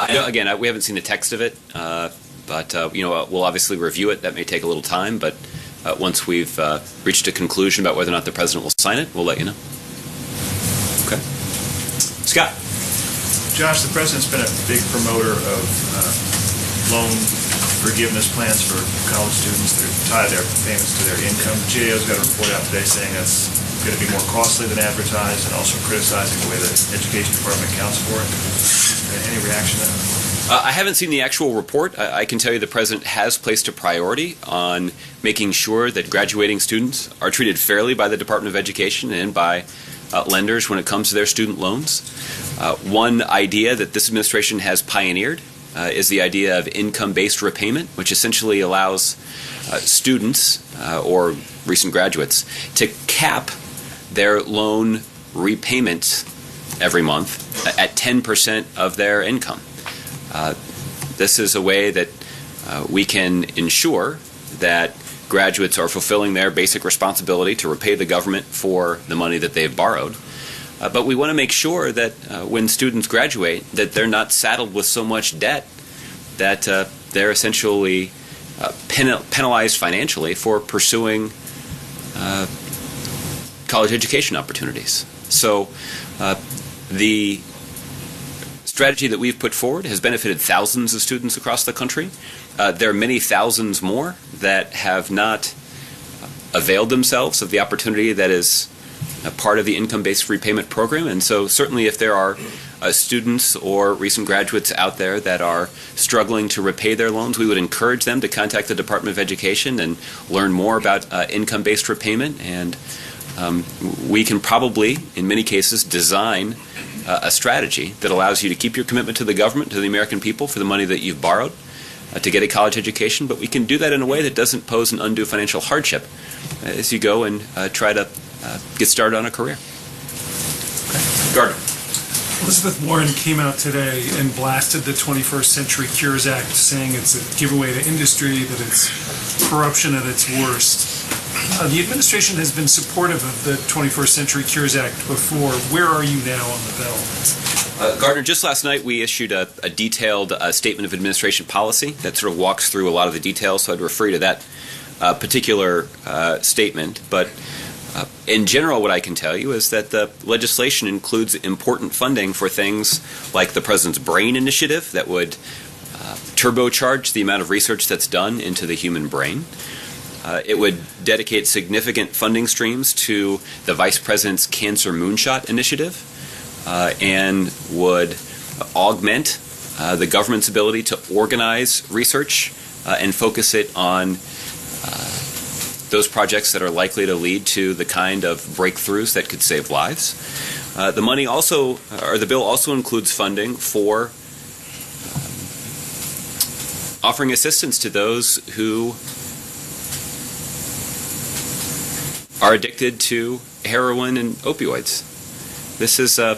Again, we haven't seen the text of it, but we'll obviously review it. That may take a little time, but once we've reached a conclusion about whether or not the president will sign it, we'll let you know. Okay. Scott. Josh, the president's been a big promoter of loan forgiveness plans for college students that tie their payments to their income. The GAO's got a report out today saying that's going to be more costly than advertised, and also criticizing the way the Education Department accounts for it. Any reaction to that? I haven't seen the actual report. I can tell you the president has placed a priority on making sure that graduating students are treated fairly by the Department of Education and by lenders when it comes to their student loans. One idea that this administration has pioneered is the idea of income-based repayment, which essentially allows students or recent graduates to cap their loan repayments every month at 10% of their income. This is a way that we can ensure that graduates are fulfilling their basic responsibility to repay the government for the money that they've borrowed. But we want to make sure that when students graduate, that they're not saddled with so much debt that they're essentially penalized financially for pursuing college education opportunities. So the strategy that we've put forward has benefited thousands of students across the country. There are many thousands more that have not availed themselves of the opportunity that is a part of the income-based repayment program. And so certainly if there are students or recent graduates out there that are struggling to repay their loans, we would encourage them to contact the Department of Education and learn more about income-based repayment. And we can probably, in many cases, design a strategy that allows you to keep your commitment to the government, to the American people, for the money that you've borrowed to get a college education. But we can do that in a way that doesn't pose an undue financial hardship as you go and try to get started on a career. Okay. Gardner. Elizabeth Warren came out today and blasted the 21st Century Cures Act, saying it's a giveaway to industry, that it's corruption at its worst. The administration has been supportive of the 21st Century Cures Act before. Where are you now on the bill? Gardner, just last night we issued a detailed statement of administration policy that sort of walks through a lot of the details, so I'd refer you to that particular statement. But in general, what I can tell you is that the legislation includes important funding for things like the President's BRAIN initiative that would turbocharge the amount of research that's done into the human brain. It would dedicate significant funding streams to the Vice President's Cancer Moonshot initiative and would augment the government's ability to organize research and focus it on those projects that are likely to lead to the kind of breakthroughs that could save lives. The bill also includes funding for offering assistance to those who are addicted to heroin and opioids. This is the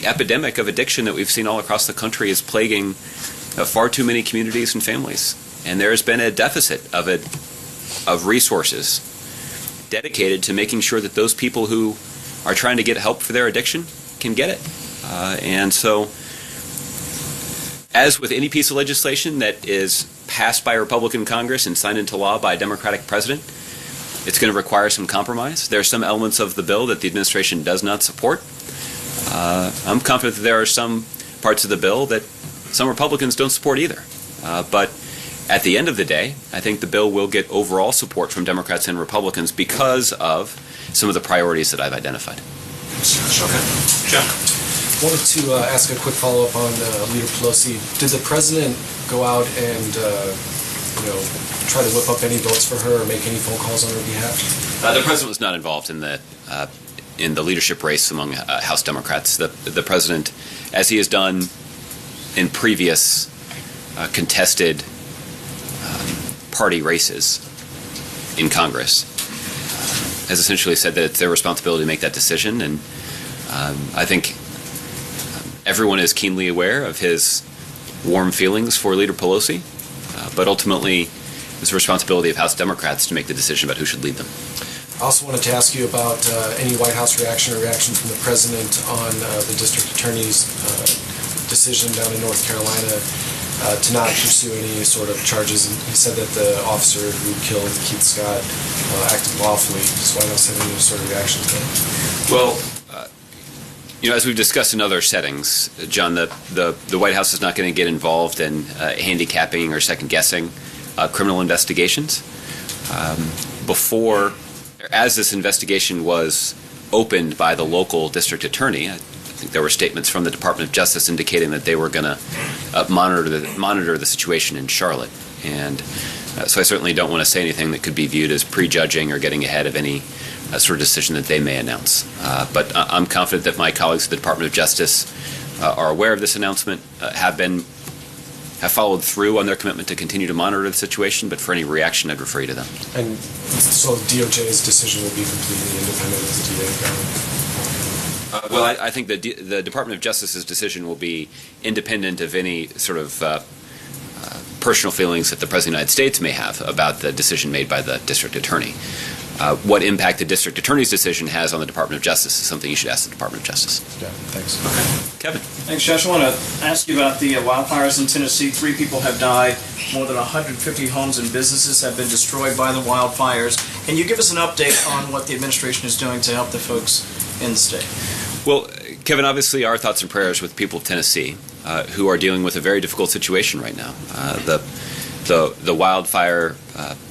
epidemic of addiction that we've seen all across the country is plaguing far too many communities and families. And there has been a deficit of resources dedicated to making sure that those people who are trying to get help for their addiction can get it. And so, as with any piece of legislation that is passed by a Republican Congress and signed into law by a Democratic president, it's going to require some compromise. There are some elements of the bill that the administration does not support. I'm confident that there are some parts of the bill that some Republicans don't support either. But at the end of the day, I think the bill will get overall support from Democrats and Republicans because of some of the priorities that I've identified. Okay. John. I wanted to ask a quick follow-up on Leader Pelosi. Did the president go out and try to whip up any votes for her or make any phone calls on her behalf? The president was not involved in the leadership race among House Democrats. The president, as he has done in previous contested party races in Congress, has essentially said that it's their responsibility to make that decision. And I think everyone is keenly aware of his warm feelings for Leader Pelosi, but ultimately it's the responsibility of House Democrats to make the decision about who should lead them. I also wanted to ask you about any White House reaction or reaction from the president on the district attorney's decision down in North Carolina to not pursue any sort of charges. And he said that the officer who killed Keith Scott acted lawfully. Does White House have any sort of reaction to that? Well, as we've discussed in other settings, John, the White House is not going to get involved in handicapping or second-guessing criminal investigations. As this investigation was opened by the local district attorney, I think there were statements from the Department of Justice indicating that they were going to monitor the situation in Charlotte. And so I certainly don't want to say anything that could be viewed as prejudging or getting ahead of any sort of decision that they may announce. But I'm confident that my colleagues at the Department of Justice are aware of this announcement, have followed through on their commitment to continue to monitor the situation, but for any reaction, I'd refer you to them. And so DOJ's decision will be completely independent of the DA government? Well, I think the Department of Justice's decision will be independent of any sort of personal feelings that the President of the United States may have about the decision made by the district attorney. What impact the district attorney's decision has on the Department of Justice is something you should ask the Department of Justice. Yeah, thanks. Okay. Kevin. Thanks, Josh. I want to ask you about the wildfires in Tennessee. 3 people have died. More than 150 homes and businesses have been destroyed by the wildfires. Can you give us an update on what the administration is doing to help the folks in the state? Well, Kevin, obviously our thoughts and prayers with the people of Tennessee who are dealing with a very difficult situation right now. The wildfire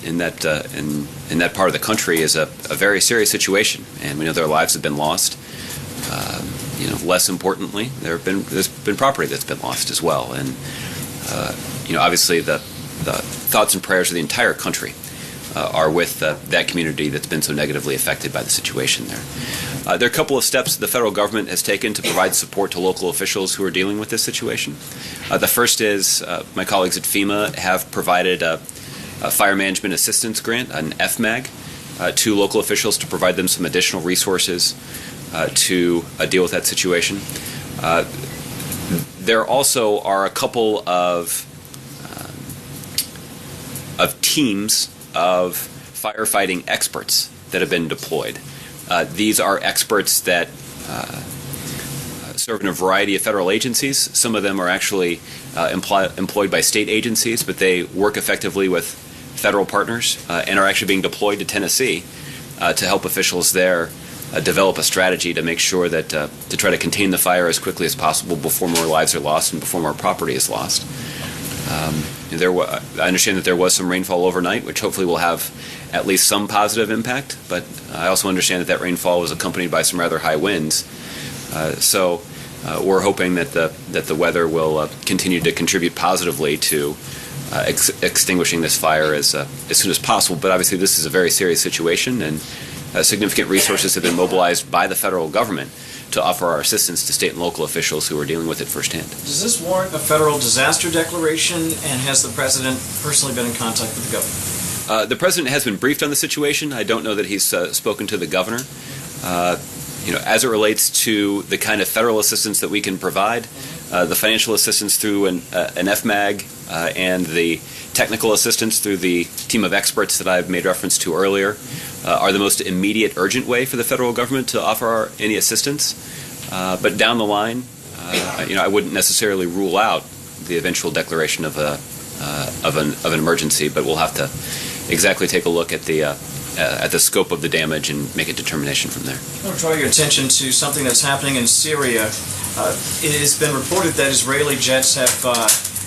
in that part of the country is a very serious situation, and we know their lives have been lost. Less importantly, there's been property that's been lost as well, and obviously the thoughts and prayers of the entire country are with that community that's been so negatively affected by the situation there. There are a couple of steps the federal government has taken to provide support to local officials who are dealing with this situation. The first is my colleagues at FEMA have provided a fire management assistance grant, an FMAG, to local officials to provide them some additional resources to deal with that situation. There also are a couple of teams of firefighting experts that have been deployed. These are experts that serve in a variety of federal agencies. Some of them are actually employed by state agencies, but they work effectively with federal partners and are actually being deployed to Tennessee to help officials there develop a strategy to make sure that to try to contain the fire as quickly as possible before more lives are lost and before more property is lost. I understand that there was some rainfall overnight, which hopefully will have at least some positive impact, but I also understand that rainfall was accompanied by some rather high winds. So we're hoping that the weather will continue to contribute positively to extinguishing this fire as soon as possible. But obviously this is a very serious situation, and significant resources have been mobilized by the federal government to offer our assistance to state and local officials who are dealing with it firsthand. Does this warrant a federal disaster declaration, and has the President personally been in contact with the governor? The President has been briefed on the situation. I don't know that he's spoken to the governor. As it relates to the kind of federal assistance that we can provide, the financial assistance through an FMAG and the technical assistance through the team of experts that I've made reference to earlier are the most immediate, urgent way for the federal government to offer any assistance. But down the line, I wouldn't necessarily rule out the eventual declaration of an emergency, but we'll have to exactly take a look at the scope of the damage and make a determination from there. I want to draw your attention to something that's happening in Syria. It has been reported that Israeli jets have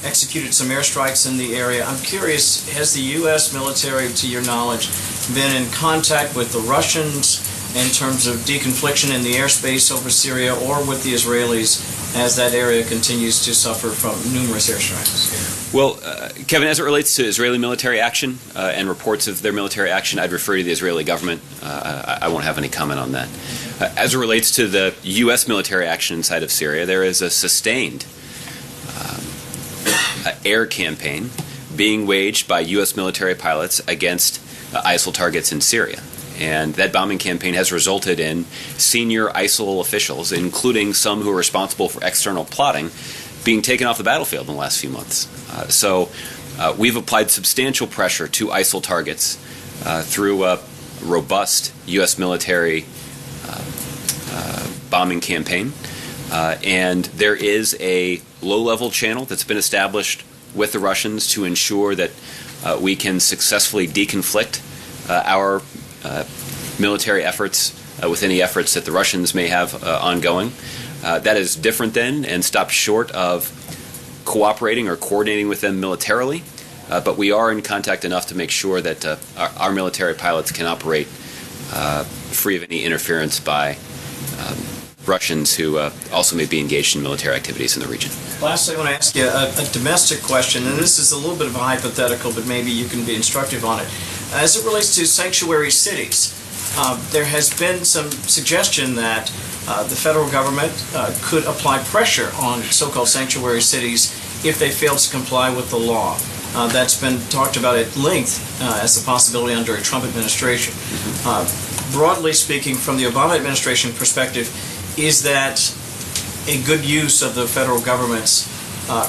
executed some airstrikes in the area. I'm curious, has the U.S. military, to your knowledge, been in contact with the Russians in terms of deconfliction in the airspace over Syria, or with the Israelis as that area continues to suffer from numerous airstrikes? Well, Kevin, as it relates to Israeli military action and reports of their military action, I'd refer you to the Israeli government. I won't have any comment on that. As it relates to the U.S. military action inside of Syria, there is a sustained air campaign being waged by U.S. military pilots against ISIL targets in Syria. And that bombing campaign has resulted in senior ISIL officials, including some who are responsible for external plotting, being taken off the battlefield in the last few months. So we've applied substantial pressure to ISIL targets through a robust U.S. military bombing campaign. And there is a low-level channel that's been established with the Russians to ensure that we can successfully deconflict our military efforts with any efforts that the Russians may have ongoing. That is different than and stops short of cooperating or coordinating with them militarily, but we are in contact enough to make sure that our military pilots can operate free of any interference by Russians who also may be engaged in military activities in the region. Lastly, I want to ask you a domestic question, and this is a little bit of a hypothetical, but maybe you can be instructive on it. As it relates to sanctuary cities, there has been some suggestion that the federal government could apply pressure on so-called sanctuary cities if they fail to comply with the law. That's been talked about at length as a possibility under a Trump administration. Broadly speaking, from the Obama administration perspective, is that a good use of the federal government's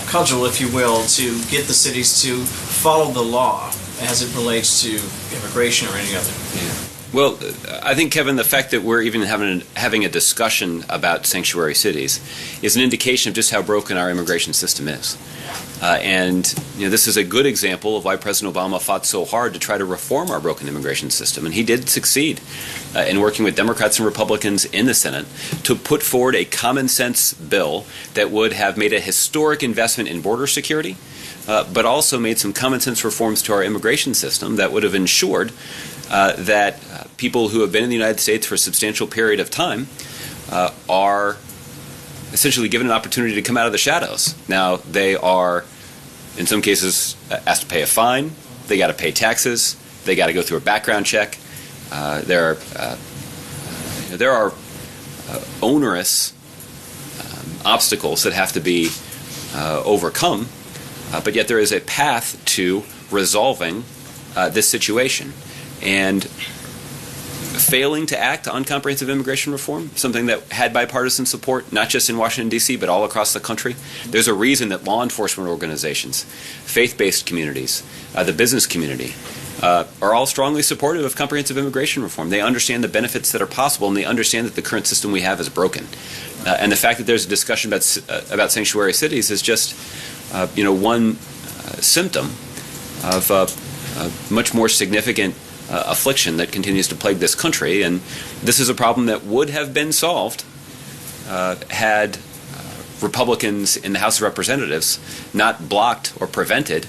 cudgel, if you will, to get the cities to follow the law as it relates to immigration or any other? Yeah. Well, I think, Kevin, the fact that we're even having a discussion about sanctuary cities is an indication of just how broken our immigration system is. And this is a good example of why President Obama fought so hard to try to reform our broken immigration system. And he did succeed in working with Democrats and Republicans in the Senate to put forward a common sense bill that would have made a historic investment in border security, but also made some common sense reforms to our immigration system that would have ensured that people who have been in the United States for a substantial period of time are essentially given an opportunity to come out of the shadows. Now, they are, in some cases, asked to pay a fine. They got to pay taxes. They got to go through a background check. There are onerous obstacles that have to be overcome, but yet there is a path to resolving this situation. And failing to act on comprehensive immigration reform, something that had bipartisan support, not just in Washington, D.C., but all across the country. There's a reason that law enforcement organizations, faith-based communities, the business community, are all strongly supportive of comprehensive immigration reform. They understand the benefits that are possible, and they understand that the current system we have is broken. And the fact that there's a discussion about sanctuary cities is just one symptom of a much more significant affliction that continues to plague this country. And this is a problem that would have been solved had Republicans in the House of Representatives not blocked or prevented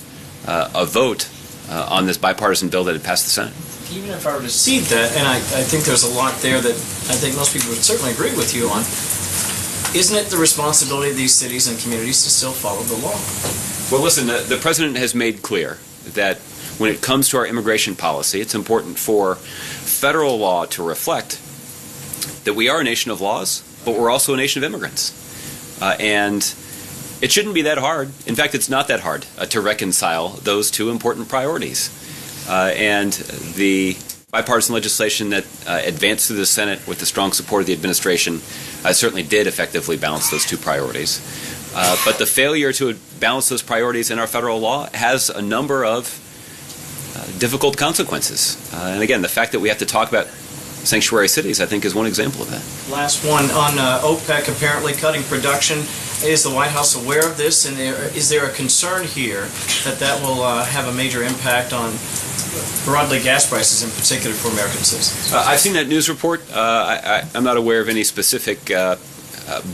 a vote on this bipartisan bill that had passed the Senate. Even if I were to cede that, and I think there's a lot there that I think most people would certainly agree with you on, isn't it the responsibility of these cities and communities to still follow the law? Well, listen, the President has made clear that when it comes to our immigration policy, it's important for federal law to reflect that we are a nation of laws, but we're also a nation of immigrants. And it shouldn't be that hard. In fact, it's not that hard to reconcile those two important priorities. And the bipartisan legislation that advanced through the Senate with the strong support of the administration certainly did effectively balance those two priorities. But the failure to balance those priorities in our federal law has a number of difficult consequences. And again, the fact that we have to talk about sanctuary cities, I think, is one example of that. Last one on OPEC apparently cutting production. Is the White House aware of this? And is there a concern here that will have a major impact on broadly gas prices in particular for American citizens? I've seen that news report. I'm not aware of any specific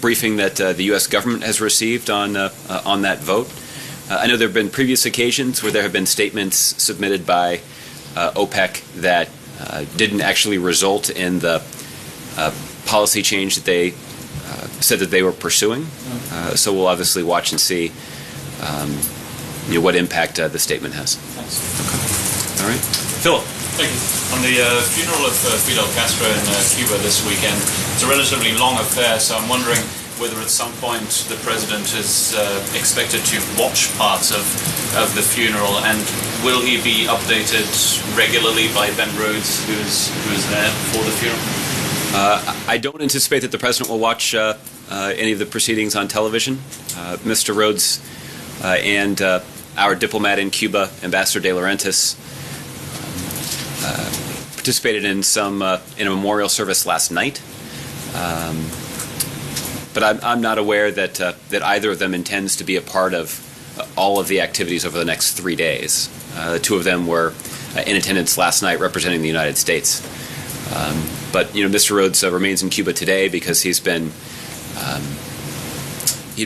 briefing that the U.S. government has received on that vote. I know there have been previous occasions where there have been statements submitted by OPEC that didn't actually result in the policy change that they said that they were pursuing. So we'll obviously watch and see what impact the statement has. Thanks. Okay. All right. Philip. Thank you. On the funeral of Fidel Castro in Cuba this weekend, it's a relatively long affair, so I'm wondering whether at some point the president is expected to watch parts of the funeral, and will he be updated regularly by Ben Rhodes, who is there for the funeral? I don't anticipate that the president will watch any of the proceedings on television. Mr. Rhodes and our diplomat in Cuba, Ambassador De Laurentiis, participated in a memorial service last night. But But I'm not aware that either of them intends to be a part of all of the activities over the next 3 days. The two of them were in attendance last night representing the United States. But Mr. Rhodes remains in Cuba today because he'd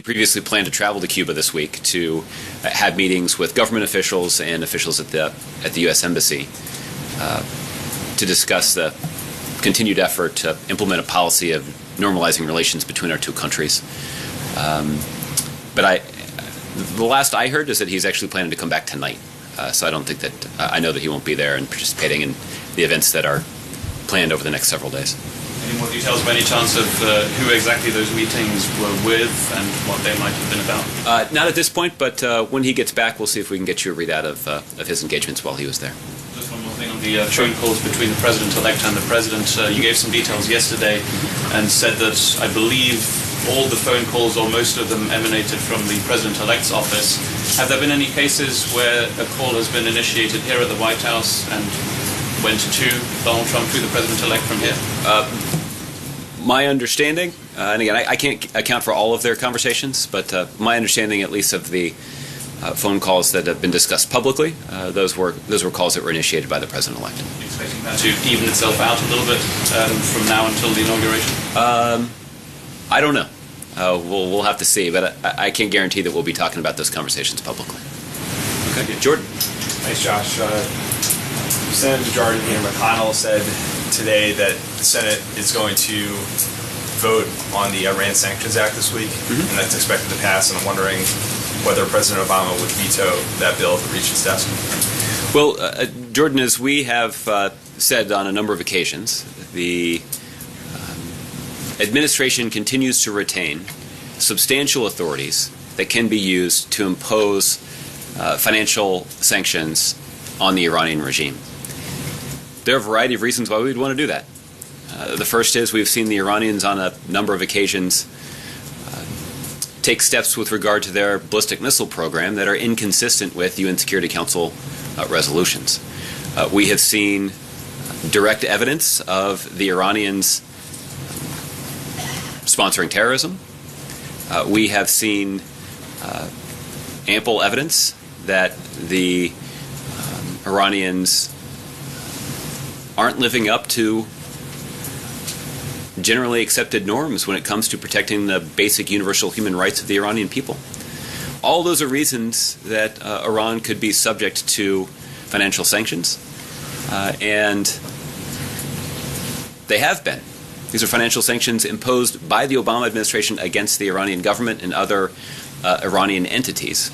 previously planned to travel to Cuba this week to have meetings with government officials and officials at the U.S. Embassy to discuss the continued effort to implement a policy of normalizing relations between our two countries. But the last I heard is that he's actually planning to come back tonight. So I don't think that I know that he won't be there and participating in the events that are planned over the next several days. Any more details by any chance of who exactly those meetings were with and what they might have been about? Not at this point, but when he gets back, we'll see if we can get you a readout of his engagements while he was there. Just one more thing on the phone calls between the President-elect and the President. You gave some details yesterday and said that I believe all the phone calls or most of them emanated from the President-elect's office. Have there been any cases where a call has been initiated here at the White House and went to Donald Trump through the President-elect from here? My understanding, and again, I can't account for all of their conversations, but my understanding, at least, of the phone calls that have been discussed publicly, those were calls that were initiated by the President-elect. Expecting that to even itself out a little bit from now until the inauguration? I don't know. We'll have to see, but I can't guarantee that we'll be talking about those conversations publicly. Okay, Jordan. Thanks, Josh. Senate Majority Leader McConnell said today that the Senate is going to vote on the Iran Sanctions Act this week, and that's expected to pass, and I'm wondering whether President Obama would veto that bill if it reaches desk. Well, Jordan, as we have said on a number of occasions, the administration continues to retain substantial authorities that can be used to impose financial sanctions on the Iranian regime. There are a variety of reasons why we'd want to do that. The first is we've seen the Iranians on a number of occasions take steps with regard to their ballistic missile program that are inconsistent with UN Security Council resolutions. We have seen direct evidence of the Iranians sponsoring terrorism. We have seen ample evidence that the Iranians aren't living up to generally accepted norms when it comes to protecting the basic universal human rights of the Iranian people. All those are reasons that Iran could be subject to financial sanctions, and they have been. These are financial sanctions imposed by the Obama administration against the Iranian government and other Iranian entities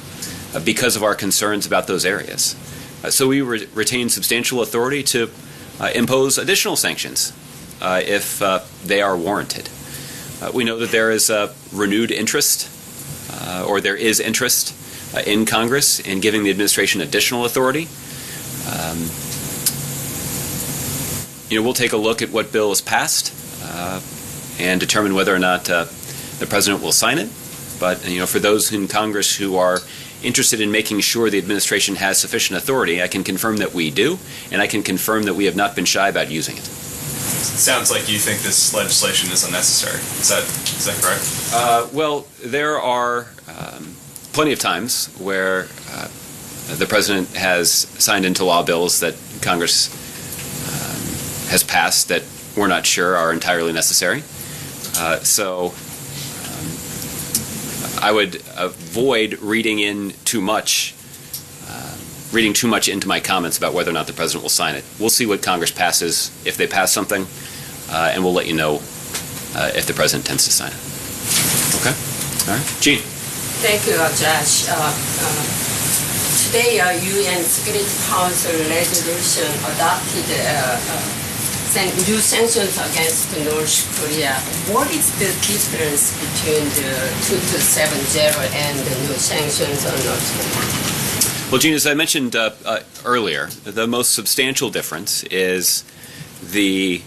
because of our concerns about those areas. So we retain substantial authority to impose additional sanctions if they are warranted. We know that there is renewed interest, or there is interest in Congress in giving the administration additional authority. We'll take a look at what bill is passed and determine whether or not the president will sign it. But for those in Congress who are interested in making sure the administration has sufficient authority, I can confirm that we do, and I can confirm that we have not been shy about using it. It sounds like you think this legislation is unnecessary. Is that correct? Well, there are plenty of times where the president has signed into law bills that Congress has passed that we're not sure are entirely necessary. So I would avoid reading too much into my comments about whether or not the president will sign it. We'll see what Congress passes if they pass something, and we'll let you know if the president intends to sign it. Okay? All right. Jean. Thank you, Josh. Today, UN Security Council resolution adopted new sanctions against North Korea. What is the difference between the 2270 and the new sanctions on North Korea? Well, Jean, as I mentioned earlier, the most substantial difference is the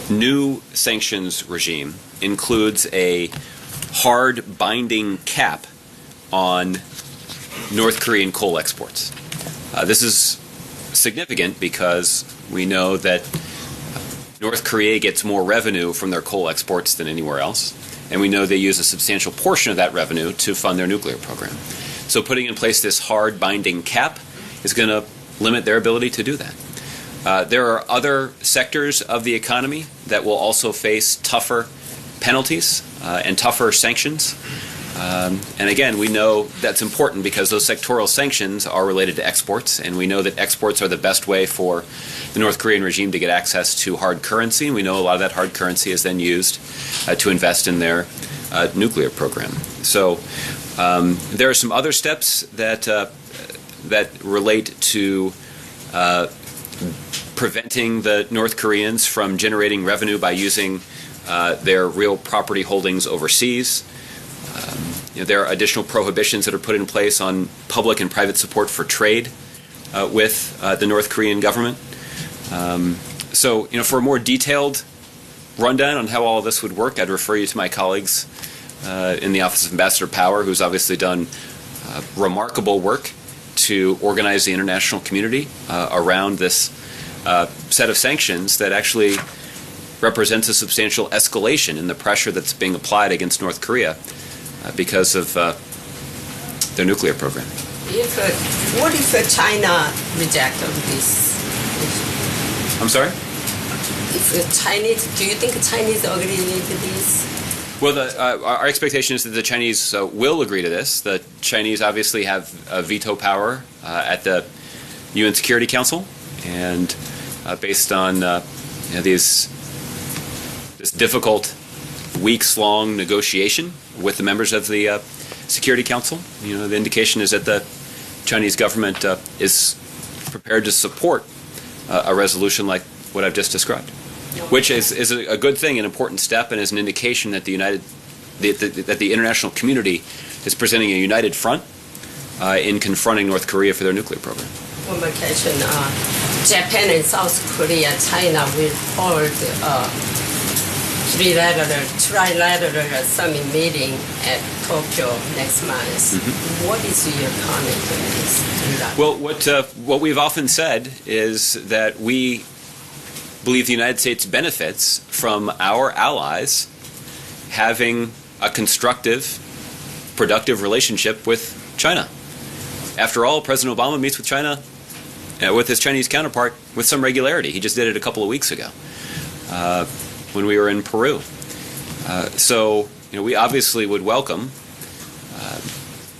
new sanctions regime includes a hard binding cap on North Korean coal exports. This is significant because we know that North Korea gets more revenue from their coal exports than anywhere else, and we know they use a substantial portion of that revenue to fund their nuclear program. So putting in place this hard binding cap is going to limit their ability to do that. There are other sectors of the economy that will also face tougher penalties and tougher sanctions. And again, we know that's important because those sectoral sanctions are related to exports, and we know that exports are the best way for the North Korean regime to get access to hard currency, and we know a lot of that hard currency is then used to invest in their nuclear program. So there are some other steps that relate to preventing the North Koreans from generating revenue by using their real property holdings overseas. There are additional prohibitions that are put in place on public and private support for trade with the North Korean government. So, for a more detailed rundown on how all of this would work, I'd refer you to my colleagues in the Office of Ambassador Power, who's obviously done remarkable work to organize the international community around this set of sanctions that actually represents a substantial escalation in the pressure that's being applied against North Korea because of their nuclear program. What if China rejected this? I'm sorry? Do you think Chinese agree with this? Well, our expectation is that the Chinese will agree to this. The Chinese obviously have veto power at the UN Security Council, and based on this difficult, weeks-long negotiation with the members of the Security Council, the indication is that the Chinese government is prepared to support a resolution like what I've just described, which is a good thing, an important step, and is an indication that the international community is presenting a united front in confronting North Korea for their nuclear program. One more question. Japan and South Korea, China will hold trilateral summit meeting at Tokyo next month. Mm-hmm. What is your comment on this? Well, what we've often said is that we believe the United States benefits from our allies having a constructive, productive relationship with China. After all, President Obama meets with China, with his Chinese counterpart, with some regularity. He just did it a couple of weeks ago when we were in Peru. So we obviously would welcome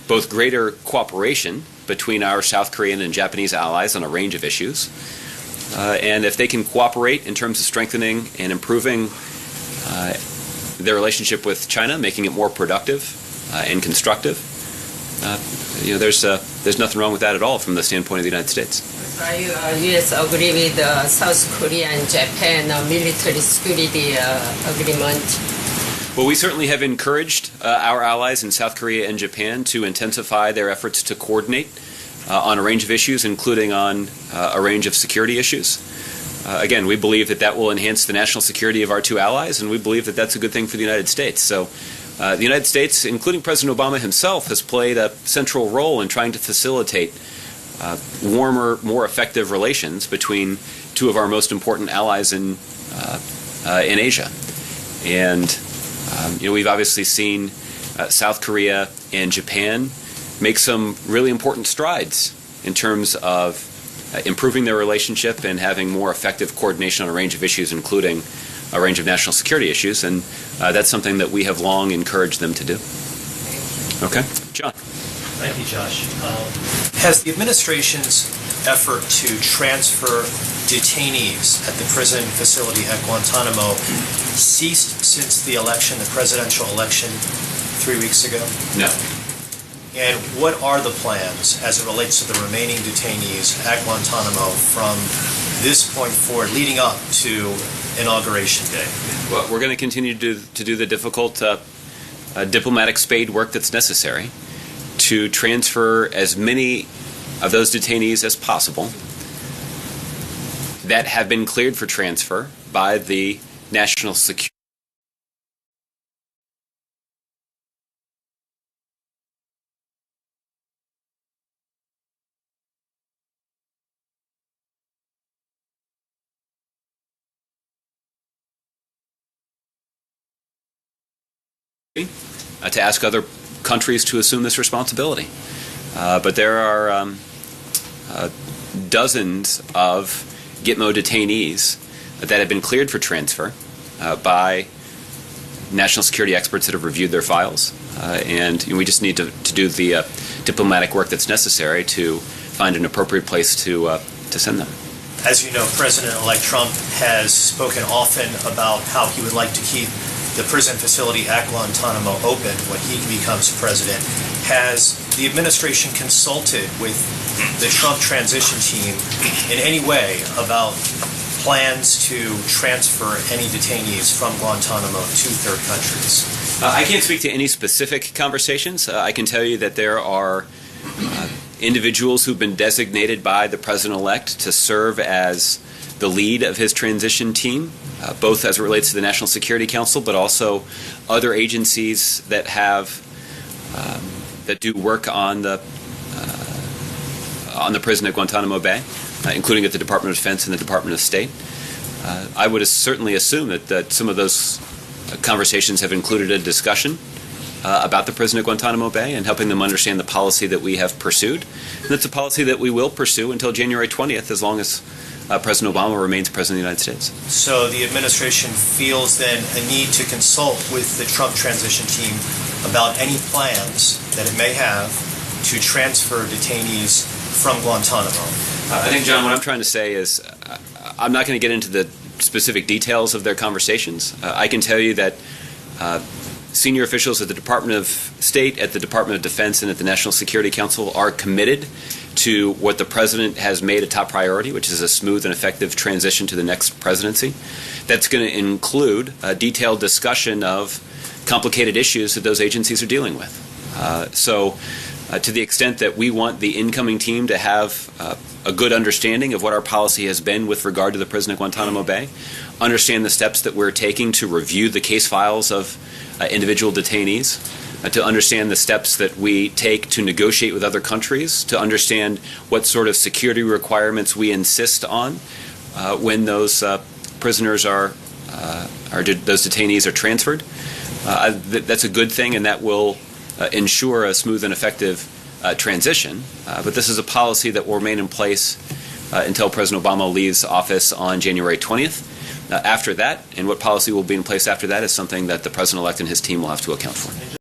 both greater cooperation between our South Korean and Japanese allies on a range of issues. And if they can cooperate in terms of strengthening and improving their relationship with China, making it more productive and constructive, there's nothing wrong with that at all from the standpoint of the United States. Are you U.S. agree with South Korea and Japan military security agreement? Well, we certainly have encouraged our allies in South Korea and Japan to intensify their efforts to coordinate on a range of issues, including on a range of security issues. Again, we believe that will enhance the national security of our two allies, and we believe that that's a good thing for the United States. So the United States, including President Obama himself, has played a central role in trying to facilitate warmer, more effective relations between two of our most important allies in Asia. And we've obviously seen South Korea and Japan make some really important strides in terms of improving their relationship and having more effective coordination on a range of issues, including a range of national security issues. And that's something that we have long encouraged them to do. Okay, John. Thank you, Josh. Has the administration's effort to transfer detainees at the prison facility at Guantanamo ceased since the election, the presidential election 3 weeks ago? No. And what are the plans as it relates to the remaining detainees at Guantanamo from this point forward, leading up to Inauguration Day? Well, we're going to continue to do the difficult diplomatic spade work that's necessary to transfer as many of those detainees as possible that have been cleared for transfer by the national security to ask other countries to assume this responsibility. But there are dozens of Gitmo detainees that have been cleared for transfer by national security experts that have reviewed their files. And we just need to do the diplomatic work that's necessary to find an appropriate place to send them. As you know, President-elect Trump has spoken often about how he would like to keep the prison facility at Guantanamo open when he becomes president. Has the administration consulted with the Trump transition team in any way about plans to transfer any detainees from Guantanamo to third countries? I can't speak to any specific conversations. I can tell you that there are individuals who've been designated by the president-elect to serve as the lead of his transition team, both as it relates to the National Security Council, but also other agencies that have that do work on the prison at Guantanamo Bay, including at the Department of Defense and the Department of State. I would certainly assume that some of those conversations have included a discussion about the prison at Guantanamo Bay and helping them understand the policy that we have pursued. And it's a policy that we will pursue until January 20th, as long as President Obama remains President of the United States. So the administration feels then a need to consult with the Trump transition team about any plans that it may have to transfer detainees from Guantanamo. I think, John, what I'm trying to say is I'm not going to get into the specific details of their conversations. I can tell you that senior officials at the Department of State, at the Department of Defense, and at the National Security Council are committed to what the President has made a top priority, which is a smooth and effective transition to the next presidency. That's going to include a detailed discussion of complicated issues that those agencies are dealing with. To the extent that we want the incoming team to have a good understanding of what our policy has been with regard to the prison at Guantanamo Bay, understand the steps that we're taking to review the case files of individual detainees, to understand the steps that we take to negotiate with other countries, to understand what sort of security requirements we insist on when those prisoners those detainees are transferred. That's a good thing, and that will ensure a smooth and effective transition. But this is a policy that will remain in place until President Obama leaves office on January 20th. After that, and what policy will be in place after that, is something that the President-elect and his team will have to account for.